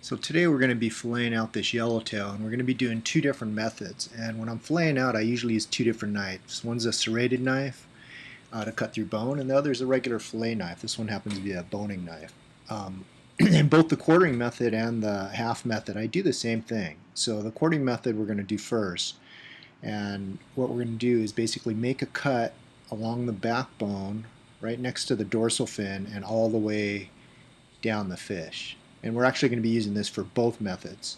So today we're going to be filleting out this yellowtail, and we're going to be doing two different methods. And when I'm filleting out, I usually use two different knives. One's a serrated knife to cut through bone, and the other is a regular fillet knife. This one happens to be a boning knife. In both the quartering method and the half method, I do the same thing. So the quartering method we're going to do first, and what we're going to do is basically make a cut along the backbone right next to the dorsal fin and all the way down the fish. And we're actually going to be using this for both methods,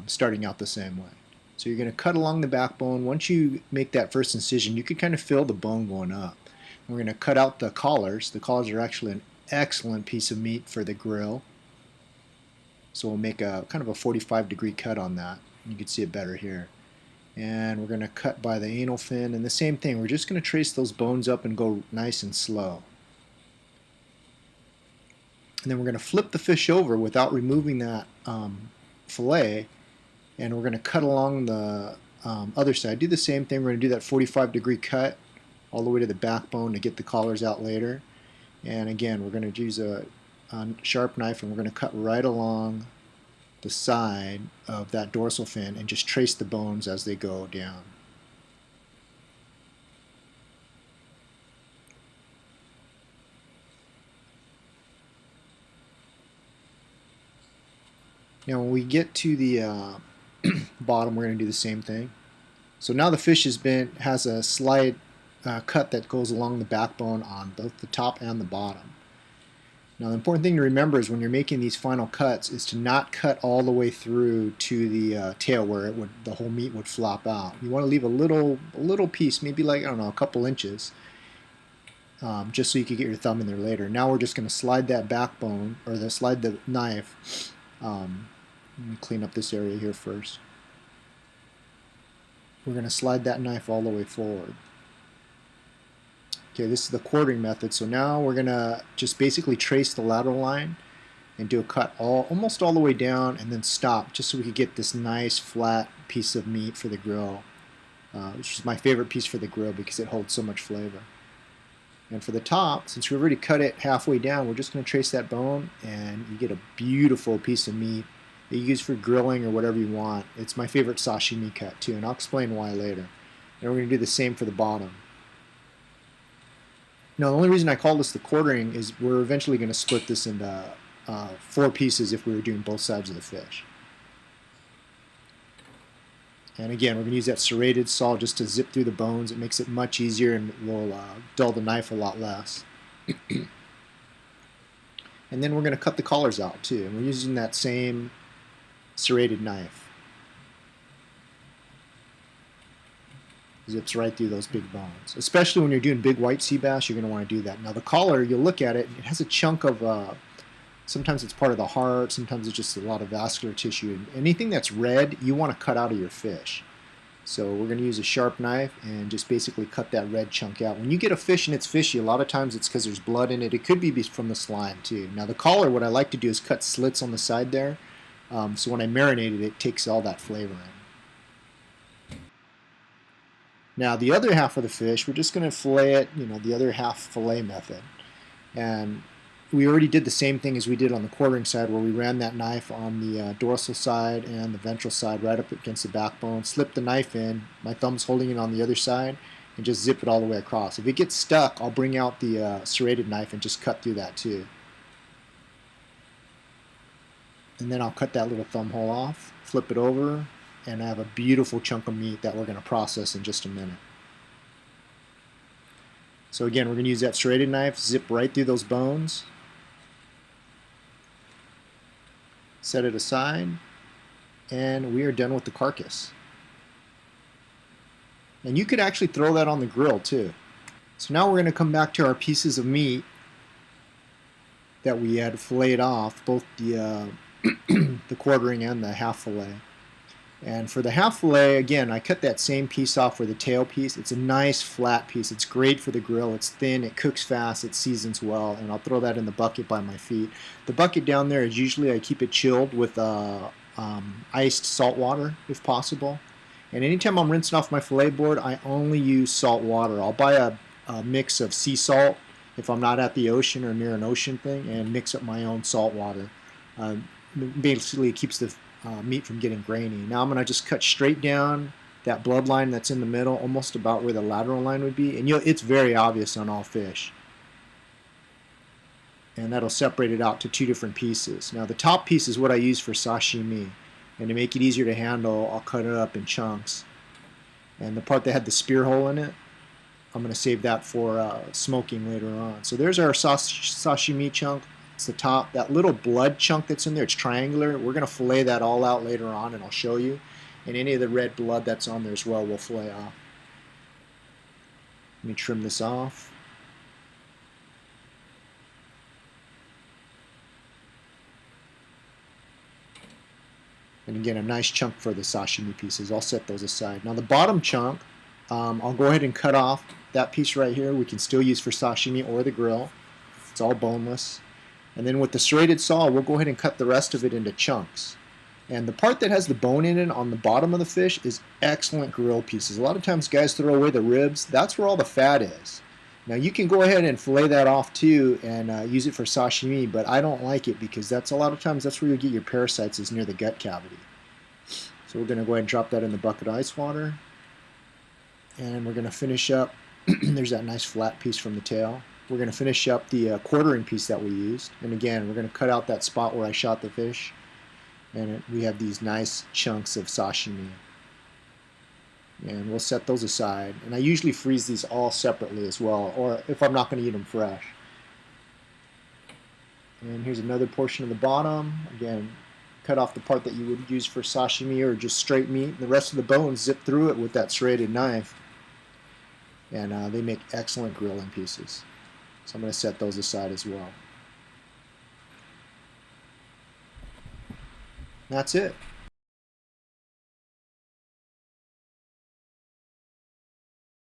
starting out the same way. So you're going to cut along the backbone. Once you make that first incision, you can kind of feel the bone going up. And we're going to cut out the collars. The collars are actually an excellent piece of meat for the grill. So we'll make a kind of a 45-degree cut on that. You can see it better here. And we're going to cut by the anal fin, and the same thing. We're just going to trace those bones up and go nice and slow. And then we're going to flip the fish over without removing that fillet, and we're going to cut along the other side. Do the same thing. We're going to do that 45-degree cut all the way to the backbone to get the collars out later. And again, we're going to use a sharp knife, and we're going to cut right along the side of that dorsal fin and just trace the bones as they go down. Now when we get to the bottom, we're going to do the same thing. So now the fish has a slight cut that goes along the backbone on both the top and the bottom. Now the important thing to remember is when you're making these final cuts is to not cut all the way through to the tail where the whole meat would flop out. You want to leave a little piece, maybe like, I don't know, a couple inches, just so you can get your thumb in there later. Now we're just going to slide that backbone, or slide the knife. Let me clean up this area here first. We're going to slide that knife all the way forward. Okay, this is the quartering method. So now we're going to just basically trace the lateral line and do a cut almost all the way down and then stop, just so we can get this nice flat piece of meat for the grill, which is my favorite piece for the grill because it holds so much flavor. And for the top, since we've already cut it halfway down, we're just going to trace that bone, and you get a beautiful piece of meat that you use for grilling or whatever you want. It's my favorite sashimi cut too, and I'll explain why later. And we're going to do the same for the bottom. Now the only reason I call this the quartering is we're eventually going to split this into 4 pieces if we were doing both sides of the fish. And again, we're going to use that serrated saw just to zip through the bones. It makes it much easier and will dull the knife a lot less. And then we're going to cut the collars out too. And we're using that same serrated knife. Zips right through those big bones. Especially when you're doing big white sea bass, you're going to want to do that. Now the collar, you'll look at it, it has a chunk of, sometimes it's part of the heart, sometimes it's just a lot of vascular tissue. And anything that's red, you want to cut out of your fish. So we're going to use a sharp knife and just basically cut that red chunk out. When you get a fish and it's fishy, a lot of times it's because there's blood in it. It could be from the slime too. Now the collar, what I like to do is cut slits on the side there. So when I marinate it, it takes all that flavor in. Now the other half of the fish, we're just going to fillet it, the other half fillet method. And we already did the same thing as we did on the quartering side, where we ran that knife on the dorsal side and the ventral side right up against the backbone, slip the knife in, my thumb's holding it on the other side, and just zip it all the way across. If it gets stuck, I'll bring out the serrated knife and just cut through that too. And then I'll cut that little thumb hole off, flip it over, and I have a beautiful chunk of meat that we're going to process in just a minute. So again, we're going to use that serrated knife, zip right through those bones, set it aside, and we are done with the carcass. And you could actually throw that on the grill too. So now we're going to come back to our pieces of meat that we had filleted off, both the the quartering and the half fillet. And for the half fillet, again, I cut that same piece off for the tail piece. It's a nice flat piece. It's great for the grill. It's thin, it cooks fast, it seasons well, and I'll throw that in the bucket by my feet. The bucket down there is usually I keep it chilled with iced salt water if possible. And anytime I'm rinsing off my fillet board, I only use salt water. I'll buy a mix of sea salt if I'm not at the ocean or near an ocean thing, and mix up my own salt water. basically keeps the meat from getting grainy. Now I'm going to just cut straight down that bloodline that's in the middle, almost about where the lateral line would be, and it's very obvious on all fish. And that'll separate it out to two different pieces. Now the top piece is what I use for sashimi, and to make it easier to handle, I'll cut it up in chunks. And the part that had the spear hole in it, I'm going to save that for smoking later on. So there's our sashimi chunk. It's the top. That little blood chunk that's in there, it's triangular. We're going to fillet that all out later on, and I'll show you. And any of the red blood that's on there as well, we'll fillet off. Let me trim this off. And again, a nice chunk for the sashimi pieces. I'll set those aside. Now the bottom chunk, I'll go ahead and cut off that piece right here. We can still use for sashimi or the grill. It's all boneless. And then with the serrated saw, we'll go ahead and cut the rest of it into chunks. And the part that has the bone in it on the bottom of the fish is excellent grill pieces. A lot of times guys throw away the ribs. That's where all the fat is. Now you can go ahead and fillet that off too and use it for sashimi, but I don't like it because that's a lot of times that's where you get your parasites, is near the gut cavity. So we're going to go ahead and drop that in the bucket of ice water. And we're going to finish up, there's that nice flat piece from the tail. We're going to finish up the quartering piece that we used. And again, we're going to cut out that spot where I shot the fish. And we have these nice chunks of sashimi. And we'll set those aside. And I usually freeze these all separately as well, or if I'm not going to eat them fresh. And here's another portion of the bottom. Again, cut off the part that you would use for sashimi or just straight meat. The rest of the bones, zip through it with that serrated knife. And they make excellent grilling pieces. So I'm going to set those aside as well. That's it.